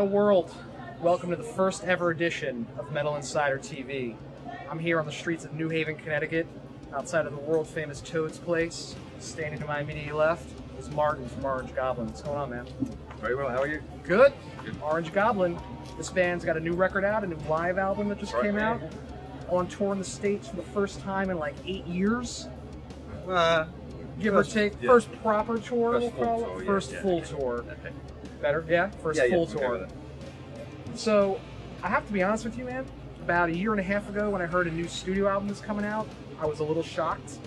world, welcome to the first ever edition of Metal Insider TV. I'm here on the streets of New Haven, Connecticut, outside of the world famous Toad's Place. Standing to my immediate left is Martyn from Orange Goblin. What's going on, man? Very well, how are you? Good. Orange Goblin. This band's got a new record out, a new live album that just came out. On tour in the States for the first time in like 8 years. Give or take. Yeah. First proper tour, we'll call it. First full tour. Okay. Better? Yeah? First full tour. So, I have to be honest with you, man. About 1.5 years ago, when I heard a new studio album was coming out, I was a little shocked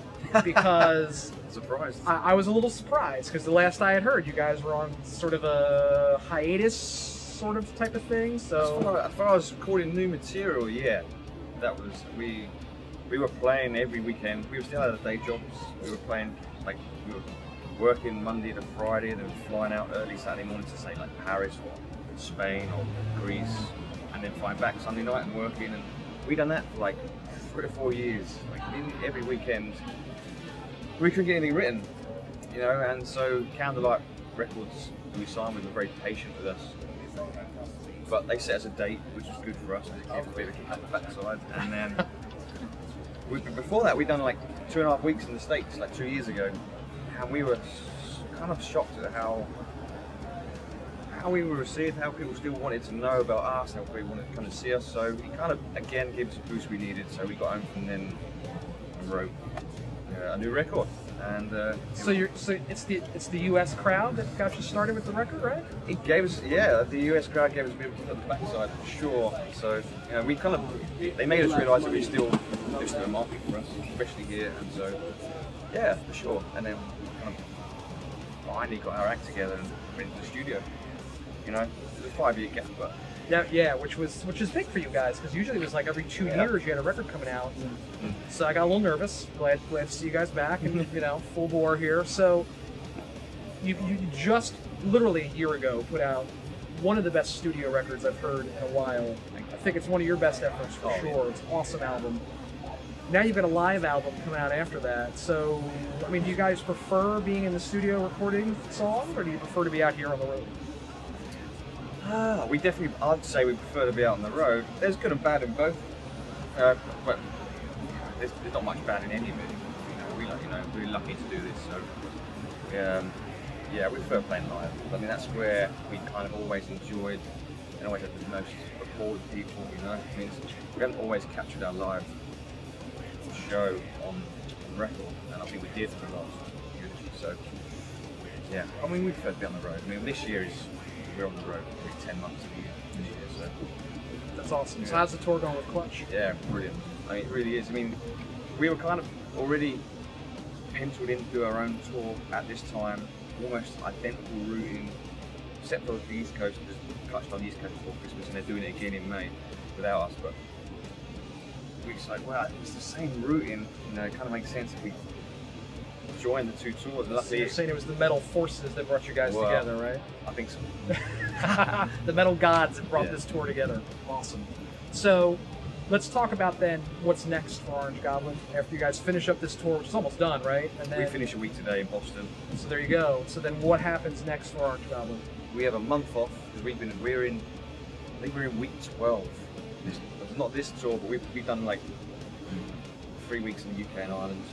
because surprised. I was a little surprised because the last I had heard, you guys were on sort of a hiatus sort of type of thing. So, as far as recording new material, yeah, that was we were playing every weekend. We were still at our day jobs. We were playing we were working Monday to Friday, then flying out early Saturday morning to say like Paris or Spain or Greece, and then flying back Sunday night and working. And we done that for like 3 or 4 years. Like every weekend, we couldn't get anything written, you know. And so Candlelight Records, who we signed with, were very patient with us. But they set us a date, which was good for us. It gave a bit of a kick on the backside. And then before that, we'd done like 2.5 weeks in the States, like 2 years ago, and we were kind of shocked at how we were received, how people still wanted to know about us, how people wanted to come and see us. So it kind of again gave us a boost we needed. So we got home from then and wrote a new record. And so it's the US crowd that got you started with the record, right? It gave us, the US crowd gave us a bit of a backside for sure. So you know, we kind of, they made us realise that there's still a market for us, especially here. And so yeah, for sure. And then we kind of finally got our act together and went into the studio. You know, it was a 5-year gap, but yeah, which is big for you guys because usually it was like every 2 years you had a record coming out. So I got a little nervous. Glad to see you guys back and you know, full bore here. So you just literally 1 year ago put out one of the best studio records I've heard in a while. I think it's one of your best efforts for sure. It's an awesome album. Now you've got a live album coming out after that. So I mean, do you guys prefer being in the studio recording songs, or do you prefer to be out here on the road? We definitely, I'd say we prefer to be out on the road. There's good and bad in both, but there's not much bad in any of it. We're really lucky to do this. So yeah, we prefer playing live. I mean, that's where we kind of always enjoyed and always had the most rapport with people. You know, I mean, we haven't always captured our live show on record, and I think we did for the last year. So yeah, I mean, we prefer to be on the road. I mean, this year we're on the road for 10 months of the year this year, so that's awesome. So how's the tour going with Clutch? Yeah, brilliant. I mean, it really is. I mean, we were kind of already penciled into our own tour at this time, almost identical routing, except for the East Coast, because Clutch on the East Coast before Christmas, and they're doing it again in May without us. But we decided, well, it's the same routing. You know, it kind of makes sense if we join the two tours. And so you're saying it was the metal forces that brought you guys together, right? I think so. The metal gods that brought this tour together. Awesome. So let's talk about then what's next for Orange Goblin after you guys finish up this tour, which is almost done, right? And then we finish a week today in Boston. So there you go. So then what happens next for Orange Goblin? We have a month off because I think we're in week 12. Not this tour, but we've done like 3 weeks in the UK and Ireland.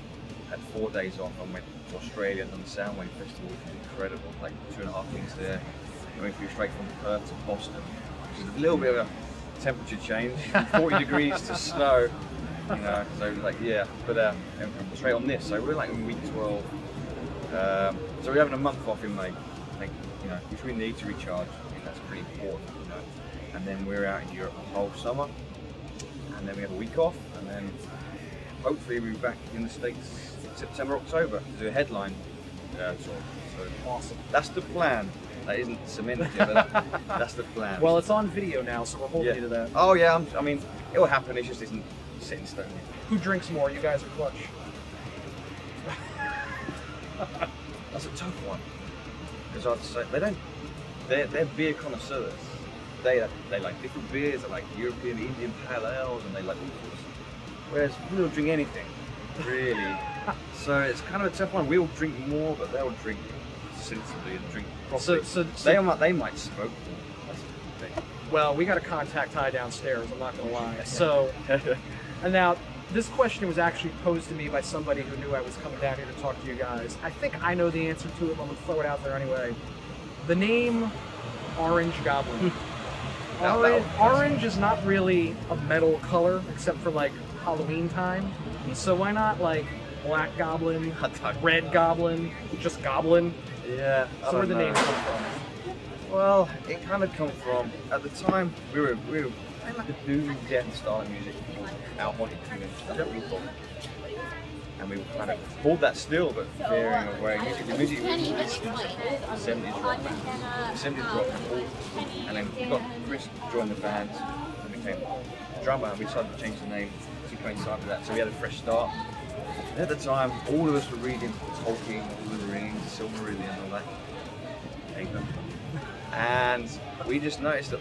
Had 4 days off and went to Australia and done the Soundwave Festival, which is incredible. Like 2.5 weeks there. We flew straight from Perth to Boston, which is a little bit of a temperature change, 40 degrees to snow. You know, so like but straight on this. So we're like in week 12. So we're having a month off in May. I think, you know, which we need to recharge. I think that's pretty important, you know. And then we're out in Europe the whole summer, and then we have a week off, and then hopefully we'll be back in the States September, October to do a headline tour. So awesome. That's the plan. That isn't cemented yet, but that's the plan. Well, it's on video now, so we're holding you to that. Oh yeah, I mean, it will happen. It just isn't set in stone yet. Who drinks more, you guys or Clutch? That's a tough one. Because I'd say they don't. They're beer connoisseurs. They like different beers. They like European, Indian pale ales, and they like all sorts. Whereas we don't drink anything, really. So it's kind of a tough one. We'll drink more, but they'll drink sensibly and drink properly. So they might smoke. That's the thing. Well, we got a contact high downstairs, I'm not going to lie. So, and now, this question was actually posed to me by somebody who knew I was coming down here to talk to you guys. I think I know the answer to it, but I'm going to throw it out there anyway. The name Orange Goblin. Orange is not really a metal color, except for like Halloween time. So why not like Black Goblin, Red Goblin, just Goblin? Yeah. So where'd the name come from? Well, it kind of come from, at the time, we were playing like a doom death style of music called Almonic tuning, that's what we thought. And we kind of pulled that still, but veering away. The music we listened to 70s rock bands, 70s rock and then we got Chris joined the band and became a drummer, and we decided to change the name to coincide with that, so we had a fresh start. And at the time, all of us were reading Tolkien, Lord of the Rings, Silmarillion and all that. Paper. And we just noticed that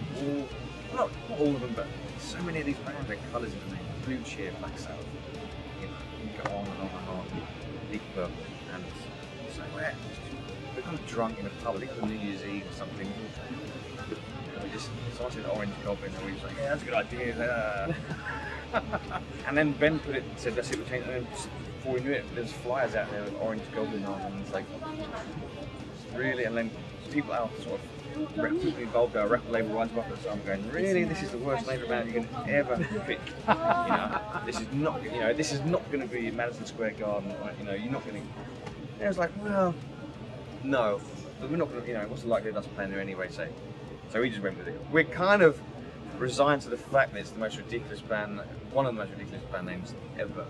not all of them, but so many of these bands had colours in the name. Blue Cheer, Black Sabbath, you know, you can go on and on and on. Deep Purple, and so we're kind of drunk in a pub, I think it was New Year's Eve or something. And we just started Orange Goblin, and we was like, yeah, that's a good idea. And then Ben said, that's it, we'll change it. And then before we knew it, there's flyers out there with Orange Goblin on, and it's like, really, and then people out sort of people involved, our record label runs up us. I'm going, really, this is the worst name of a band you can ever pick. You know, this is not going to be Madison Square Garden. You know, you're not going to. And I was like, well, no, but we're not going to. You know, what's the likelihood of us playing there anyway? So we just went with it. We're kind of resigned to the fact that it's the most ridiculous band, one of the most ridiculous band names ever.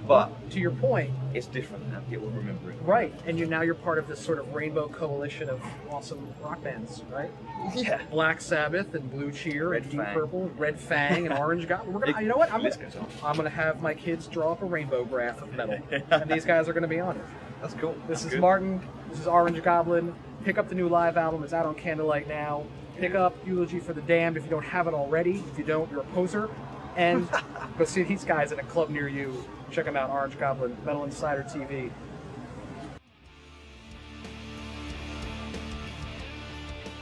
But to your point, it's different and people remember it. Right, and now you're part of this sort of rainbow coalition of awesome rock bands, right? Yeah. Black Sabbath and Blue Cheer Red and Deep Fang. Purple, Red Fang and Orange Goblin. We're gonna, you know what? I'm gonna have my kids draw up a rainbow graph of metal, and these guys are gonna be on it. That's cool. This is Martyn. This is Orange Goblin. Pick up the new live album. It's out on Candlelight now. Pick up Eulogy for the Damned if you don't have it already. If you don't, you're a poser. And go see these guys at a club near you. Check them out, Orange Goblin, Metal Insider TV.